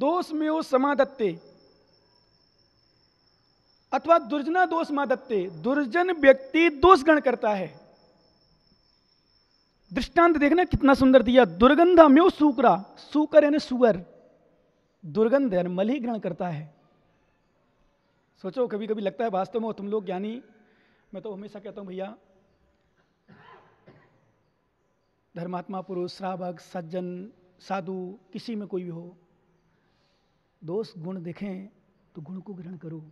दोष में वो समादत्ते अथवा दुर्जना दोष मादत्ते, दुर्जन व्यक्ति दोष ग्रहण करता है। दृष्टांत देखना कितना सुंदर दिया। दुर्गंधा में सूकरा, सूकर यानी सुअर, दुर्गंध यानी मल ही ग्रहण करता है। सोचो, कभी कभी लगता है वास्तव में तुम लोग ज्ञानी, मैं तो हमेशा कहता हूं भैया, धर्मात्मा पुरुष, श्रावक, सज्जन, साधु, किसी में कोई भी हो, दोष गुण देखें तो गुण को ग्रहण करो।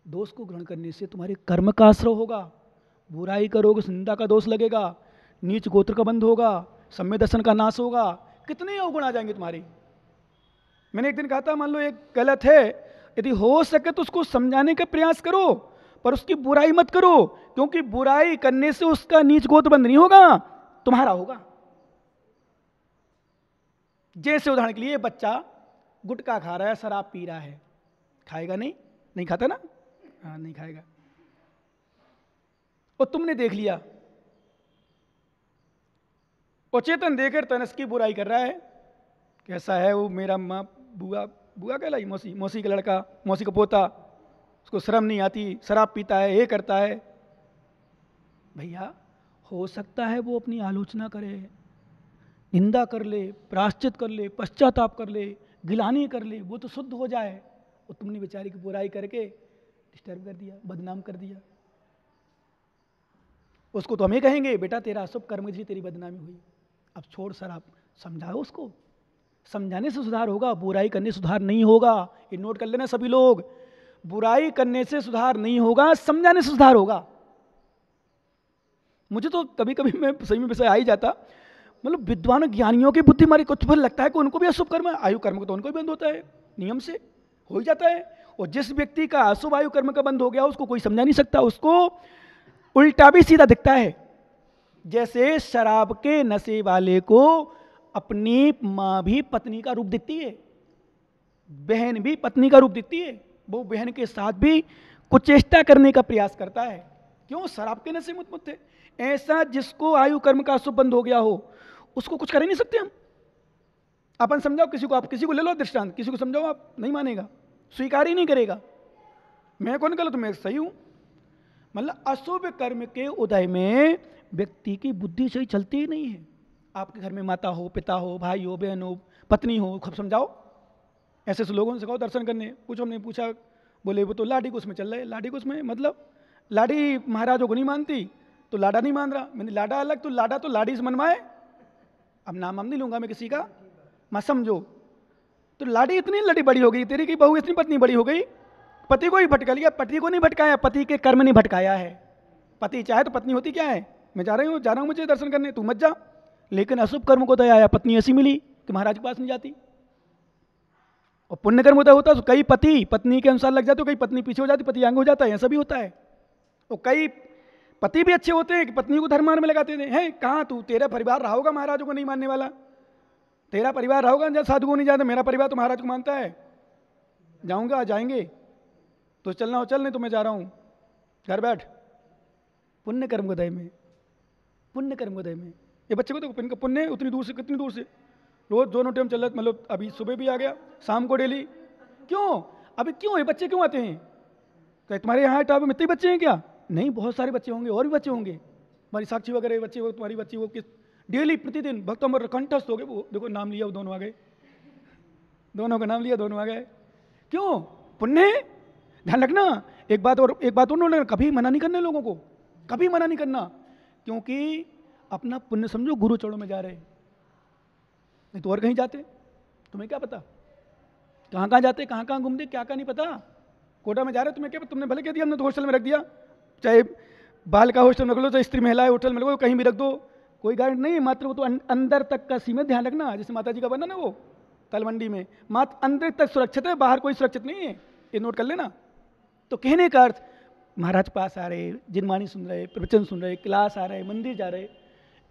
दोष को ग्रहण करने से तुम्हारे कर्म का आश्रय होगा। बुराई करोगे निंदा का दोष लगेगा, नीच गोत्र का बंध होगा, सम्य दर्शन का नाश होगा, कितने अवगुण आ जाएंगे तुम्हारी। मैंने एक दिन कहा था, मान लो एक गलत है, यदि हो सके तो उसको समझाने का प्रयास करो, पर उसकी बुराई मत करो, क्योंकि बुराई करने से उसका नीच गोत्र बंध नहीं होगा, तुम्हारा होगा। जैसे उदाहरण के लिए बच्चा गुटखा खा रहा है, शराब पी रहा है, खाएगा नहीं? नहीं खाता ना? हाँ, नहीं खाएगा। और तुमने देख लिया, और चेतन देकर तनस की बुराई कर रहा है, कैसा है वो मेरा माँ, बुआ, बुआ कहलाई, मौसी, मौसी का लड़का, मौसी का पोता, उसको शर्म नहीं आती, शराब पीता है, ये करता है। भैया हो सकता है वो अपनी आलोचना करे, निंदा कर ले, प्रायश्चित कर ले, पश्चाताप कर ले, गिलानी कर ले, वो तो शुद्ध हो जाए, और तुमने बेचारी की बुराई करके डिस्टर्ब कर दिया, बदनाम कर दिया। उसको तो हमें कहेंगे बेटा तेरा अशुभ कर्म जी तेरी बदनामी हुई, अब छोड़ शराब, समझाओ उसको। समझाने से सुधार होगा, बुराई करने से सुधार नहीं होगा। ये नोट कर लेना सभी लोग, बुराई करने से सुधार नहीं होगा, समझाने से सुधार होगा। मुझे तो कभी कभी मैं सही में विषय आ ही जाता, मतलब विद्वान ज्ञानियों की बुद्धि हमारी कुछ भर लगता है कि उनको भी अशुभ कर्म, आयु कर्म का तो उनको भी बंद होता है, नियम से हो ही जाता है। और जिस व्यक्ति का अशुभ आयु कर्म का बंद हो गया उसको कोई समझा नहीं सकता, उसको उल्टा भी सीधा दिखता है। जैसे शराब के नशे वाले को अपनी मां भी पत्नी का रूप दिखती है, बहन भी पत्नी का रूप दिखती है, वो बहन के साथ भी कुचेष्टा करने का प्रयास करता है। क्यों? शराब के नशे में उन्मत्त है। ऐसा जिसको आयु कर्म का अशुभ बंद हो गया हो उसको कुछ कर ही नहीं सकते हम। अपन समझाओ किसी को, आप किसी को ले लो दृष्टांत, किसी को समझाओ, आप नहीं मानेगा, स्वीकार ही नहीं करेगा। मैं कौन गलत हूं? मैं सही हूं। मतलब अशुभ कर्म के उदय में व्यक्ति की बुद्धि सही चलती ही नहीं है। आपके घर में माता हो, पिता हो, भाई हो, बहन हो, पत्नी हो, खूब समझाओ। ऐसे ऐसे लोगों से कहो दर्शन करने, पूछो, हमने पूछा, बोले वो तो लाडी कुछ में चल रहे। लाडी कुछ में मतलब लाडी महाराजों को नहीं मानती तो लाडा नहीं मान रहा। मैंने लाडा अलग, तो लाडा तो लाडी से मनवाए। अब नाम हम नहीं लूंगा मैं किसी का, मैं समझो। तो लाडी इतनी लड़ी बड़ी हो गई तेरी की बहू, इतनी पत्नी बड़ी हो गई, पति को ही भटका लिया। पति को नहीं भटकाया, पति के कर्म नहीं भटकाया है। पति चाहे तो पत्नी होती क्या है, मैं जा रहा हूँ मुझे दर्शन करने, तू मत जा। लेकिन अशुभ कर्म को दया आया, पत्नी ऐसी मिली कि महाराज के पास नहीं जाती। और पुण्य कर्म उदय होता तो कई पति पत्नी के अनुसार लग जाते, कई पत्नी पीछे हो जाती, पति आगे हो जाता है, ऐसा भी होता है। और कई पति भी अच्छे होते हैं कि पत्नी को धर्म मार्ग में लगाते हैं। कहाँ तू, तेरा परिवार रहा होगा महाराजों को नहीं मानने वाला, तेरा परिवार रहा होगा जब साधु को नहीं जाता, मेरा परिवार तो महाराज को मानता है, जाऊंगा, जाएंगे तो चलना हो चल, नहीं तो मैं जा रहा हूँ, घर बैठ। पुण्य कर्म उदय में, पुण्य कर्म उदय में ये बच्चे को तो पुण्य उतनी दूर से, कितनी दूर से, रोज दोनों टाइम चल रहा, मतलब अभी सुबह भी आ गया, शाम को डेली। क्यों? अभी क्यों ये बच्चे क्यों आते हैं? क्या तुम्हारे यहाँ टाप में इतने बच्चे हैं क्या? नहीं, बहुत सारे बच्चे होंगे, और भी बच्चे होंगे। हमारी साक्षी वगैरह बच्चे हो, तुम्हारी बच्ची हो, किस डेली प्रतिदिन भक्त अमर कंठस्थ हो गए। वो देखो नाम लिया, वो दोनों आ गए, दोनों का नाम लिया, दोनों आ गए। क्यों? पुण्य। ध्यान रखना एक बात उन्होंने कभी मना नहीं करना लोगों को, कभी मना नहीं करना, क्योंकि अपना पुण्य समझो गुरु चरणों में जा रहे, नहीं तो और कहीं जाते, तुम्हें क्या पता कहाँ कहाँ जाते, कहाँ कहाँ घूमते, क्या क्या नहीं पता। कोटा में जा रहे, तुम्हें क्या पता? तुमने भले कह दिया, हमने तो हॉस्टल में रख दिया, चाहे बाल का हॉस्टल में रख लो, चाहे स्त्री महिला होटल में रख लो, कहीं भी रख दो, कोई गारंटी नहीं। मात्र वो तो अंदर तक का सीमित, ध्यान रखना। जैसे माता जी का बना ना वो तलवंडी में, मात्र अंदर तक सुरक्षित है, बाहर कोई सुरक्षित नहीं है, ये नोट कर लेना। तो कहने का अर्थ, महाराज पास आ रहे, जिनवाणी सुन रहे, प्रवचन सुन रहे, क्लास आ रहे, मंदिर जा रहे,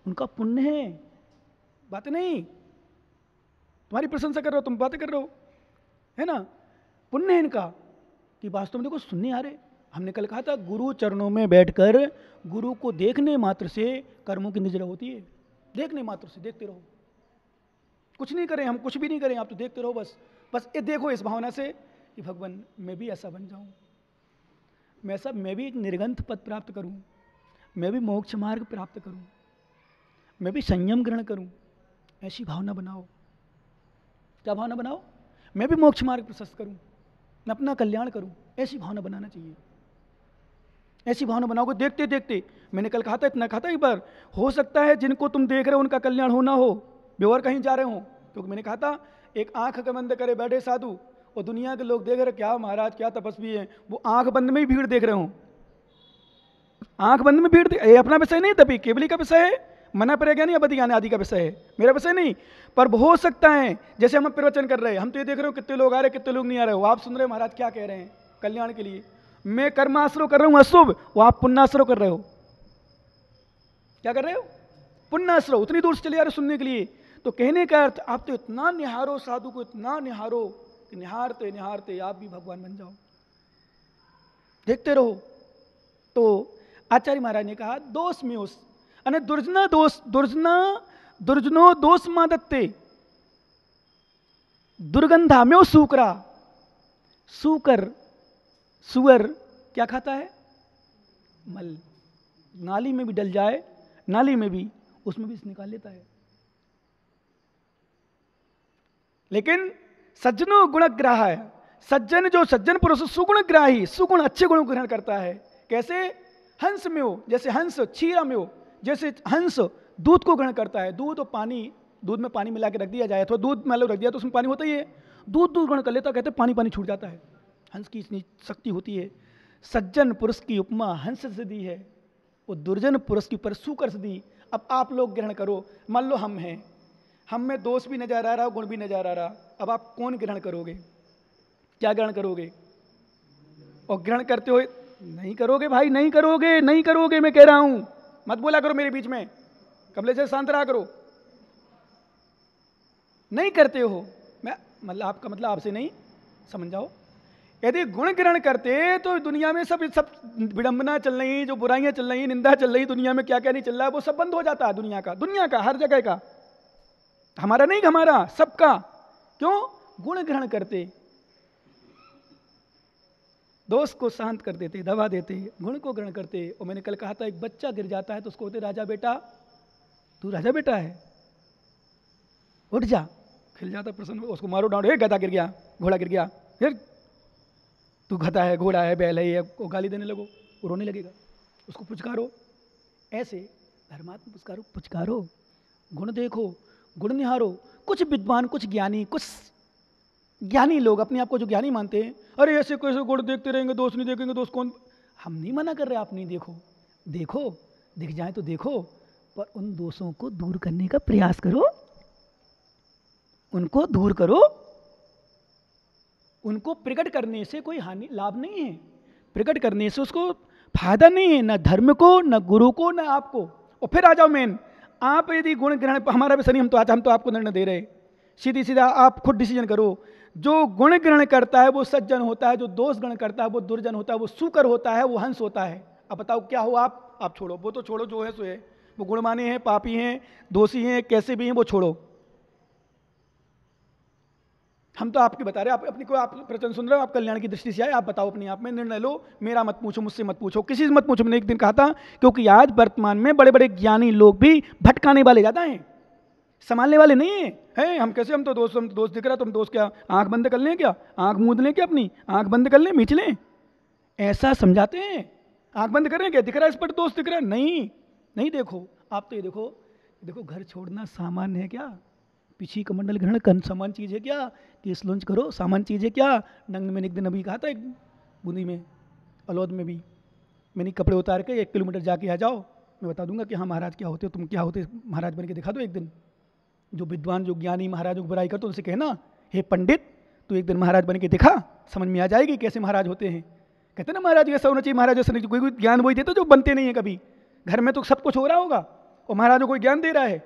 उनका पुण्य है, बात नहीं। तुम्हारी प्रशंसा कर रहे हो, तुम बातें कर रहे हो, है ना, पुण्य है इनका कि वास्तव में देखो सुनने आ रहे। हमने कल कहा था गुरु चरणों में बैठकर गुरु को देखने मात्र से कर्मों की निजरा होती है, देखने मात्र से, देखते रहो। कुछ नहीं करें, हम कुछ भी नहीं करें, आप तो देखते रहो बस। बस ये देखो इस भावना से कि भगवान मैं भी ऐसा बन जाऊं, मैं भी एक निर्गंथ पद प्राप्त करूं, मैं भी मोक्ष मार्ग प्राप्त करूं, मैं भी संयम ग्रहण करूं। ऐसी भावना बनाओ। क्या भावना बनाओ? मैं भी मोक्ष मार्ग प्रशस्त करूं, मैं अपना कल्याण करूं। ऐसी भावना बनाना चाहिए। ऐसी भावना बनाओगे देखते देखते। मैंने कल कहा था, इतना कहा था एक बार, हो सकता है जिनको तुम देख रहे हो उनका कल्याण होना हो, बेवर कहीं जा रहे हो। क्योंकि मैंने कहा था, एक आंख बंद करे बैठे साधु और दुनिया के लोग देख रहे क्या महाराज क्या तपस्वी हैं, वो आंख बंद में ही भीड़ देख रहे हो। आंख बंद में भीड़ ये अपना विषय नहीं, तभी केवली का विषय है, मना प्रज्ञा नहीं, अवधि ज्ञान आदि का विषय है, मेरा विषय नहीं। पर हो सकता है जैसे हम प्रवचन कर रहे हैं, हम तो ये देख रहे हो कितने लोग आ रहे कितने लोग नहीं आ रहे हो, आप सुन रहे हो महाराज क्या कह रहे हैं कल्याण के लिए। मैं कर्माश्रय कर रहा हूं अशुभ, वो आप पुण्याश्रय कर रहे हो। क्या कर रहे हो? पुण्याश्रय। उतनी दूर से चले जा रहे सुनने के लिए। तो कहने का अर्थ आप तो इतना निहारो साधु को, इतना निहारो कि निहारते निहारते आप भी भगवान बन जाओ। देखते रहो। तो आचार्य महाराज ने कहा दोष में उस अने दुर्जना दोष दुर्जनो दोष मादत्ते दुर्गंधा में सूकरा। सुअर क्या खाता है? मल। नाली में भी डल जाए, नाली में भी, उसमें भी निकाल लेता है। लेकिन सज्जनो गुणग्राह है, सज्जन जो सज्जन पुरुष सुगुणग्राही, सुगुण अच्छे गुणों को ग्रहण करता है। कैसे? हंस में हो, जैसे हंस क्षीरा में हो, जैसे हंस दूध को ग्रहण करता है। दूध और पानी, दूध में पानी मिला के रख दिया जाए, तो दूध मान लो रख दिया तो उसमें पानी होता ही है, दूध ग्रहण कर लेता, कहते पानी पानी छूट जाता है। हंस की इतनी शक्ति होती है। सज्जन पुरुष की उपमा हंस से दी है, वो दुर्जन पुरुष की ऊपर सूकर से दी। अब आप लोग ग्रहण करो, मान लो हम हैं, हम में दोष भी नजर आ रहा, गुण भी नजर आ रहा, अब आप कौन ग्रहण करोगे? क्या ग्रहण करोगे? और ग्रहण करते हुए नहीं करोगे भाई, नहीं करोगे, नहीं करोगे, मैं कह रहा हूं, मत बोला करो मेरे बीच में, कमले से शांत रहा करो। नहीं करते हो, मैं मतलब आपका मतलब आपसे नहीं, समझ जाओ। यदि गुण ग्रहण करते तो दुनिया में सब विडंबना चल रही, जो बुराइयां चल रही, निंदा चल रही, दुनिया में क्या क्या नहीं चल रहा है, वो सब बंद हो जाता है। दुनिया का हर जगह का, हमारा नहीं, हमारा सबका। क्यों? गुण ग्रहण करते, दोष को शांत कर देते, दबा देते, गुण को ग्रहण करते। और मैंने कल कहा था, एक बच्चा गिर जाता है तो उसको बोलते राजा बेटा, तू राजा बेटा है, उठ जा, खिल जाता प्रसन्न। उसको मारो डांडो, गधा गिर गया, घोड़ा गिर गया, फिर तू गधा है, घोड़ा है, बैल है, ये को गाली देने लगो, वो रोने लगेगा। उसको पुचकारो, ऐसे धर्मात्म पुचकारो, गुण देखो, गुण निहारो। कुछ विद्वान, कुछ ज्ञानी, कुछ ज्ञानी लोग अपने आप को जो ज्ञानी मानते हैं, अरे ऐसे कैसे गुण देखते रहेंगे, दोष नहीं देखेंगे, दोष कौन? हम नहीं मना कर रहे आप नहीं देखो, देखो, दिख जाए तो देखो, पर उन दोषों को दूर करने का प्रयास करो, उनको दूर करो। उनको प्रकट करने से कोई हानि लाभ नहीं है, प्रकट करने से उसको फायदा नहीं है, न धर्म को, न गुरु को, न आपको। और फिर आ जाओ मेन, आप यदि गुण ग्रहण, हमारा भी सही, हम तो आपको निर्णय दे रहे, सीधी सीधा आप खुद डिसीजन करो। जो गुण ग्रहण करता है वो सज्जन होता है, जो दोष ग्रहण करता है वो दुर्जन होता है, वो सूकर होता है, वो हंस होता है। अब बताओ क्या हो आप छोड़ो, वो तो छोड़ो, जो है सो है, वो गुणमानी हैं, पापी हैं, दोषी हैं, कैसे भी हैं, वो छोड़ो। हम तो आपकी बता रहे, आप अपनी को, आप प्रवचन सुन रहे हो, आप कल्याण की दृष्टि से आए, आप बताओ अपने आप में, निर्णय लो, मेरा मत पूछो, मुझसे मत पूछो, किसी से मत पूछो। मैंने एक दिन कहा था, क्योंकि आज वर्तमान में बड़े बड़े ज्ञानी लोग भी भटकाने वाले ज्यादा हैं, संभालने वाले नहीं है। हम कैसे, हम तो दोस्त दिख रहा, तुम दोस्त क्या आंख बंद कर लें, क्या आंख मूंद लें, क्या अपनी आंख बंद कर लें, मीच लें, ऐसा समझाते हैं। आंख बंद कर रहे हैं, क्या दिख रहा है इस पर दोस्त दिख रहा है? नहीं देखो, आप तो ये देखो घर छोड़ना सामान्य है क्या? पीछी कमंडल ग्रहण सामान्य चीज है क्या? केस लॉन्च करो सामान्य चीज है क्या? नंग मैंने एक दिन अभी कहा था, एक बूंदी में, अलौद में भी, मैंने कपड़े उतार के 1 किलोमीटर जाके आ जाओ, मैं बता दूंगा कि हाँ महाराज क्या होते हो, तुम क्या होते, महाराज बन के दिखा दो एक दिन। जो विद्वान, जो ज्ञानी महाराजों की बुराई करते उनसे कहना, हे पंडित, तू एक दिन महाराज बन के दिखा, समझ में आ जाएगी कैसे महाराज होते हैं। कहते ना महाराज ऐसा होना चाहिए, महाराज ऐसा नहीं, कोई ज्ञान वही देते जो बनते नहीं है कभी। घर में तो सब कुछ हो रहा होगा और महाराज को कोई ज्ञान दे रहा है,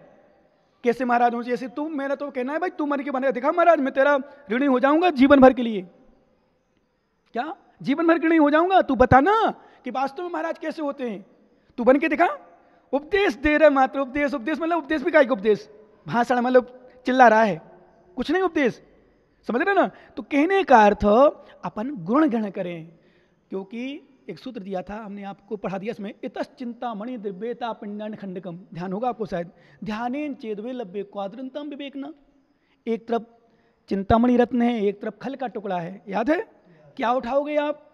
कैसे महाराज हो? जैसे तुम, मेरा तो कहना है भाई, तू मन के बन के दिखा महाराज, मैं तेरा ऋणी हो जाऊंगा जीवन भर के लिए। क्या जीवन भर के ऋणी हो जाऊंगा? तू बता ना कि वास्तव में महाराज कैसे होते हैं, तू बन के दिखा। उपदेश दे रहे मात्र, उपदेश मतलब उपदेश भी का उपदेश, भाषण मतलब चिल्ला रहा है, कुछ नहीं उपदेश, समझ रहे ना। तो कहने का अर्थ अपन गुण ग्रहण करें, क्योंकि एक सूत्र दिया था, हमने आपको पढ़ा दिया इसमें, इतस चिंता मणि दिव्यता पिंडान खंडकम, ध्यान होगा आपको शायद, ध्यानेन चेदवे लभ्य क्वाद्रंतम विवेकना। एक तरफ चिंतामणि रत्न है, एक तरफ खल का टुकड़ा है, याद है? क्या उठाओगे आप?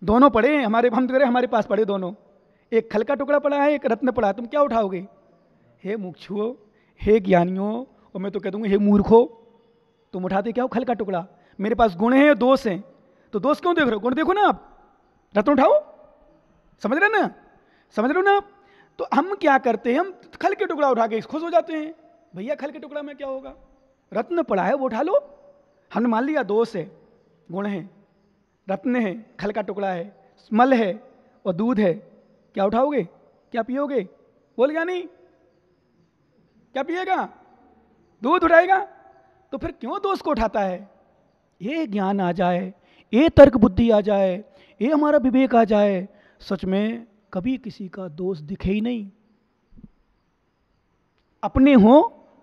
दोनों पड़े हैं हमारे, हम तो करें हमारे पास पड़े दोनों, एक खल का टुकड़ा पड़ा है, एक रत्न पड़ा है, तुम क्या उठाओगे? हे मुक्षुओं, हे ज्ञानियों, और मैं तो कह दूंगा हे मूर्खों, तुम उठाते क्या हो? खल का टुकड़ा। मेरे पास गुण है, दोष है, तो दोष क्यों देख रहे हो? गुण देखो ना आप, रत्न उठाओ, समझ रहे ना, समझ रहे हो ना आप? तो हम क्या करते हैं, हम खल के टुकड़ा उठा के खुश हो जाते हैं, भैया खल के टुकड़ा में क्या होगा, रत्न पड़ा है वो उठा लो। हमने मान लिया दोष है, गुण है, रत्न है, खल का टुकड़ा है, मल है और दूध है, क्या उठाओगे? क्या पियोगे? बोल गया नहीं, क्या पिएगा? दूध उठाएगा। तो फिर क्यों दोष को उठाता है? ये ज्ञान आ जाए, ये तर्क बुद्धि आ जाए, ये हमारा विवेक आ जाए, सच में कभी किसी का दोष दिखे ही नहीं। अपने हो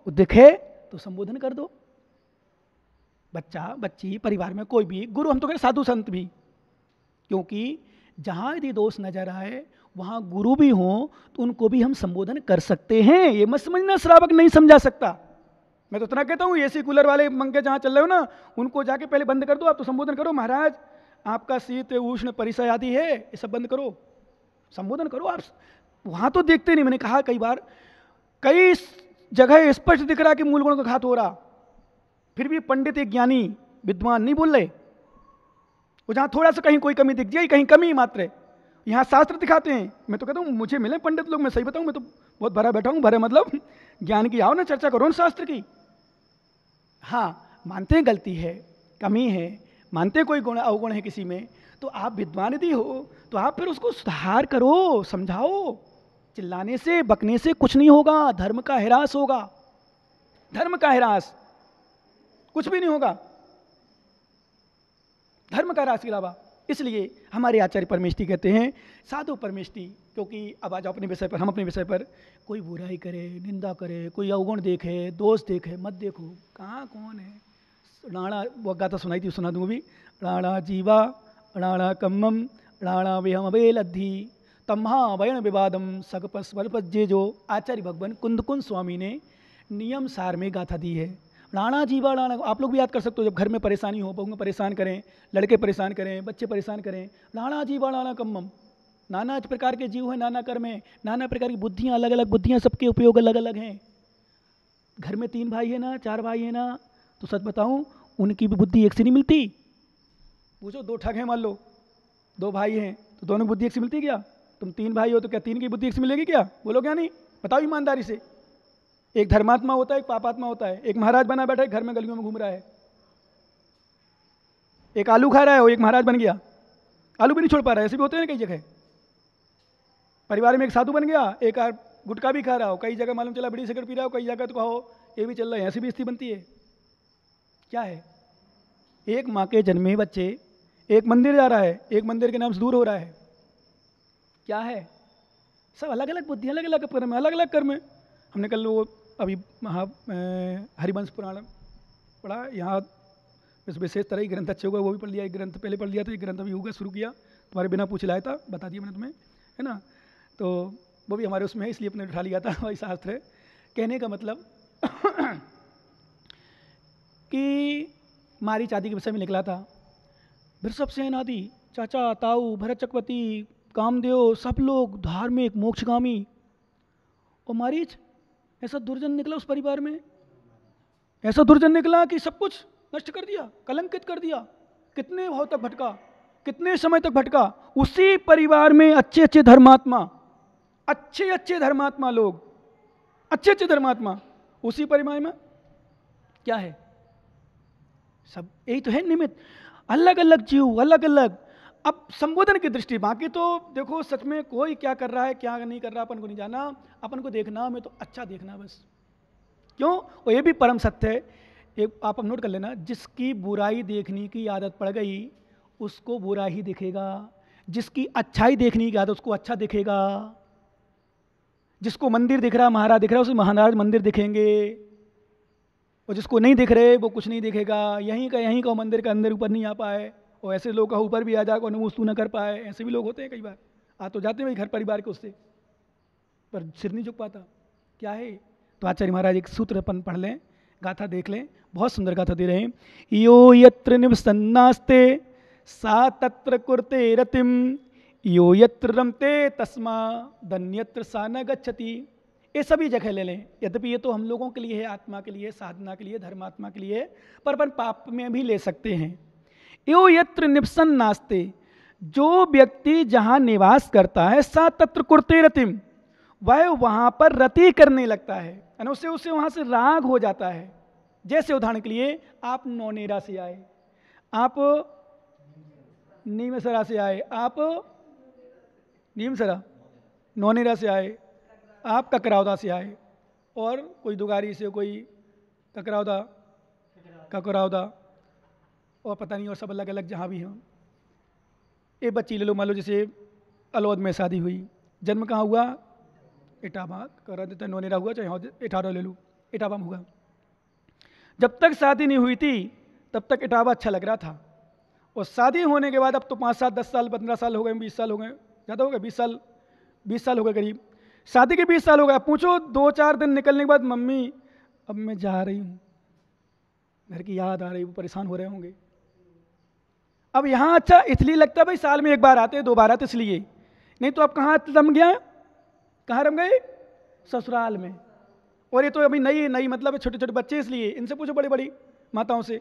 दिखे तो संबोधन कर दो, बच्चा बच्ची, परिवार में कोई भी, गुरु, हम तो कहें साधु संत भी, क्योंकि जहां यदि दोष नजर आए वहां गुरु भी हो तो उनको भी हम संबोधन कर सकते हैं। ये मत समझना श्रावक नहीं समझा सकता, मैं तो इतना कहता हूँ, एसी कूलर वाले पंखे जहाँ चल रहे हो ना, उनको जाके पहले बंद कर दो, आप तो संबोधन करो, महाराज आपका शीत उष्ण परिसय आदि है, ये सब बंद करो, संबोधन करो आप। वहाँ तो देखते नहीं, मैंने कहा कई बार, कई जगह स्पष्ट दिख रहा कि मूल गुण का घात हो रहा, फिर भी पंडित एक ज्ञानी विद्वान नहीं बोल रहे। वो जहाँ थोड़ा सा कहीं कोई कमी दिख जाए, कहीं कमी मात्र है, यहाँ शास्त्र दिखाते हैं। मैं तो कहता हूँ मुझे मिले पंडित लोग, मैं सही बताऊँ, मैं तो बहुत भरा बैठा हूँ, भरे मतलब ज्ञान की, आओ ना चर्चा करो ना शास्त्र की। हाँ मानते हैं गलती है, कमी है, मानते हैं कोई गुण अवगुण है किसी में, तो आप विद्वान यदि हो तो आप फिर उसको सुधार करो, समझाओ। चिल्लाने से बकने से कुछ नहीं होगा, धर्म का ह्रास होगा, धर्म का ह्रास, कुछ भी नहीं होगा धर्म का ह्रास के अलावा। इसलिए हमारे आचार्य परमेष्ठी कहते हैं साधु परमेष्ठी, क्योंकि अब आ जाओ अपने विषय पर, हम अपने विषय पर, कोई बुराई करे, निंदा करे, कोई अवगुण देखे, दोष देखे, मत देखो, कहाँ कौन है। राणा वो गाथा सुनाई थी, सुना दूँ भी, राणा जीवा राणा कम्मम राणा विहम अबेलद्धि तम्हा वयण विवादम सकपस वलपज्जे, जो आचार्य भगवान कुंदकुंद स्वामी ने नियम सार में गाथा दी है। राणा जीवा राणा, आप लोग भी याद कर सकते हो, जब घर में परेशानी हो, बहू में परेशान करें, लड़के परेशान करें, बच्चे परेशान करें, राणा जीवा राणा कम्मम, नाना प्रकार के जीव हैं, नाना कर्म हैं, नाना प्रकार की बुद्धियाँ, अलग अलग बुद्धियाँ, सबके उपयोग अलग अलग हैं। घर में 3 भाई है ना, 4 भाई है ना, तो सच बताऊं उनकी भी बुद्धि एक से नहीं मिलती। पूछो 2 ठग हैं, मान लो 2 भाई हैं, तो दोनों बुद्धि एक से मिलती क्या? तुम 3 भाई हो तो क्या 3 की बुद्धि एक से मिलेगी क्या? बोलो क्या नहीं, बताओ ईमानदारी से। एक धर्मात्मा होता है, एक पापात्मा होता है। एक महाराज बना बैठा है, घर में गलियों में घूम रहा है, एक आलू खा रहा है, वो एक महाराज बन गया, आलू भी नहीं छोड़ पा रहा है। ऐसे भी होते हैं कई जगह। परिवार में एक साधु बन गया, एक गुटखा भी खा रहा हो, कई जगह मालूम चला बीड़ी सिगरेट पी रहा हो, कई जगह तो कहो ये भी चल रहा है, ऐसी भी स्थिति बनती है। क्या है? एक माँ के जन्मे बच्चे एक मंदिर जा रहा है, एक मंदिर के नाम से दूर हो रहा है। क्या है? सब अलग अलग बुद्धि, अलग अलग कर्म, अलग अलग कर्म। हमने कल वो अभी हरिवंश पुराण पढ़ा, यहाँ इस विशेष तरह ही ग्रंथ अच्छे होगा, वो भी पढ़ लिया। एक ग्रंथ पहले पढ़ लिया था, एक ग्रंथ अभी होगा शुरू किया, तुम्हारे बिना पूछ लाया था, बता दिया मैंने तुम्हें, है ना। तो वो भी हमारे उसमें है, इसलिए अपने उठा लिया था। वही शास्त्र है। कहने का मतलब कि मारीच आदि के विषय में निकला था। वृषभ सेन आदि, चाचा ताऊ, भरत चक्रवर्ती, कामदेव, सब लोग धार्मिक मोक्षगामी, और मारीच ऐसा दुर्जन निकला उस परिवार में, ऐसा दुर्जन निकला कि सब कुछ नष्ट कर दिया, कलंकित कर दिया। कितने भाव तक भटका, कितने समय तक भटका। उसी परिवार में अच्छे अच्छे धर्मात्मा, अच्छे अच्छे धर्मात्मा लोग, अच्छे अच्छे धर्मात्मा, उसी परिवार में क्या है? सब यही तो है निमित्त। अलग अलग जीव, अलग अलग। अब संबोधन की दृष्टि, बाकी तो देखो सच में कोई क्या कर रहा है क्या नहीं कर रहा अपन को नहीं जाना, अपन को देखना में तो अच्छा देखना बस। क्यों? और ये भी परम सत्य है, एक आप नोट कर लेना, जिसकी बुराई देखने की आदत पड़ गई उसको बुरा ही दिखेगा, जिसकी अच्छाई देखने की आदत उसको अच्छा दिखेगा। जिसको मंदिर दिख रहा, महाराज दिख रहा, उसे महाराज मंदिर दिखेंगे। और जिसको नहीं दिख रहे वो कुछ नहीं दिखेगा, यहीं का मंदिर के अंदर ऊपर नहीं आ पाए, और ऐसे लोग का ऊपर भी आ जाकर नमोस्तु न कर पाए, ऐसे भी लोग होते हैं कई बार। आ तो जाते हैं भाई घर परिवार के उससे, पर सिर नहीं झुक पाता। क्या है? तो आचार्य महाराज एक सूत्र अपन पढ़ लें, गाथा देख लें, बहुत सुंदर गाथा दे रहे हैं। यो यत्र निवसन्नास्ते सा तत्र कुरते रतिम, यो यत्र रमते तस्मा धन्यत्र सा न गच्छति। ये सभी जगह ले लें, यद्यपि ये तो हम लोगों के लिए है, आत्मा के लिए, साधना के लिए, धर्मात्मा के लिए, पर अपन पाप में भी ले सकते हैं। यो यत्र निवसन्नास्ते, जो व्यक्ति जहाँ निवास करता है, सा तत्र कुरते रतिम, वह वहाँ पर रति करने लगता है, उससे वहाँ से राग हो जाता है। जैसे उदाहरण के लिए आप नौनेरा से आए, आप नीमसरा से आए, आप नीमसरा नौनेरा से आए, आप ककरावदा से आए, और कोई दुगारी से, कोई ककरावदा और पता नहीं, और सब अलग अलग जहाँ भी हों। एक बच्ची ले लो, मान लो जैसे अलौद में शादी हुई, जन्म कहाँ हुआ? इटावा, करा देता नौनेरा हुआ, चाहे इटावा ले लो, इटावा में हुआ। जब तक शादी नहीं हुई थी तब तक इटावा अच्छा लग रहा था, और शादी होने के बाद अब तो 5 साल 10 साल 15 साल हो गए, 20 साल हो गए, ज़्यादा हो गए, 20 साल हो गए करीब, शादी के 20 साल हो गए। पूछो 2-4 दिन निकलने के बाद, मम्मी अब मैं जा रही हूँ, घर की याद आ रही, वो परेशान हो रहे होंगे। अब यहाँ अच्छा इसलिए लगता है भाई साल में 1 बार आते, 2 बार आते इसलिए, नहीं तो अब कहाँ रम गया, कहाँ रम गए? ससुराल में। और ये तो अभी नई मतलब छोटे छोटे बच्चे, इसलिए इनसे पूछो बड़ी बड़ी माताओं से।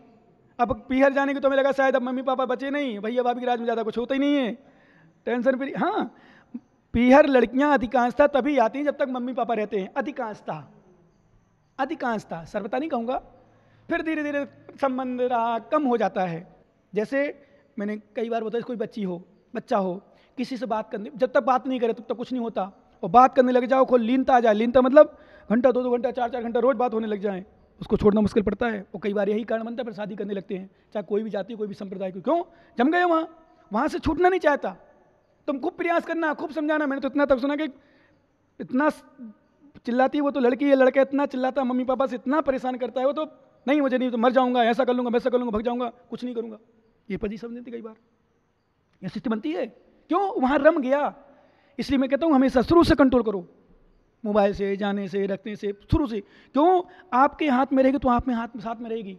अब पीहर जाने की तो हमें लगा शायद अब मम्मी पापा बचे नहीं, भैया भाभी के राज में ज़्यादा कुछ होता ही नहीं है, टेंशन फ्री। हाँ, पीहर लड़कियां अधिकांशता तभी आती हैं जब तक मम्मी पापा रहते हैं, अधिकांशता, सर्वथा नहीं कहूँगा। फिर धीरे धीरे संबंध रहा कम हो जाता है। जैसे मैंने कई बार बताया, कोई बच्चा हो, किसी से बात करने, जब तक बात नहीं करे तब तक कुछ नहीं होता, और बात करने लग जाओ, खोल लीनता आ जाए, लीनता मतलब घंटा 2-2 घंटा 4-4 घंटा रोज बात होने लग जाए, उसको छोड़ना मुश्किल पड़ता है। और कई बार यही कारण बनता है, फिर शादी करने लगते हैं, चाहे कोई भी जाति, कोई भी संप्रदाय को। क्यों? जम गए वहाँ से छूटना नहीं चाहता। तुम खूब प्रयास करना, खूब समझाना। मैंने तो इतना तक सुना कि इतना चिल्लाती है वो तो लड़की है, लड़का इतना चिल्लाता मम्मी पापा से, इतना परेशान करता है वो, तो नहीं मुझे नहीं, तो मर जाऊंगा, ऐसा कर लूंगा, वैसा कर लूंगा, भग जाऊंगा, कुछ नहीं करूंगा। ये पजी समझ थी कई बार, ये स्थिति बनती है। क्यों? वहाँ रम गया। इसलिए मैं कहता हूँ हमेशा शुरू से कंट्रोल करो, मोबाइल से, जाने से, रखने से, शुरू से। क्यों? आपके हाथ में रहेगी तो आप में साथ में रहेगी,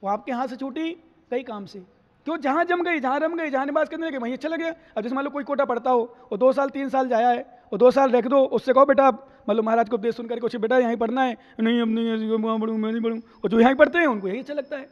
वो आपके हाथ से छूटी कई काम से। क्यों? जहाँ जम गई, जहाँ रम गई, जहाँ निवास करने लगे, वहीं अच्छा लगे। अब जैसे मान लो कोई कोटा पढ़ता हो और 2 साल 3 साल जाया है, और 2 साल रख दो, उससे कहो बेटा, मान लो महाराज को उपदेश सुन करके बेटा यहीं पढ़ना है, नहीं अब नहीं, मैं नहीं पढ़ूँ, और जो यहाँ पढ़ते हैं उनको यही अच्छा लगता है।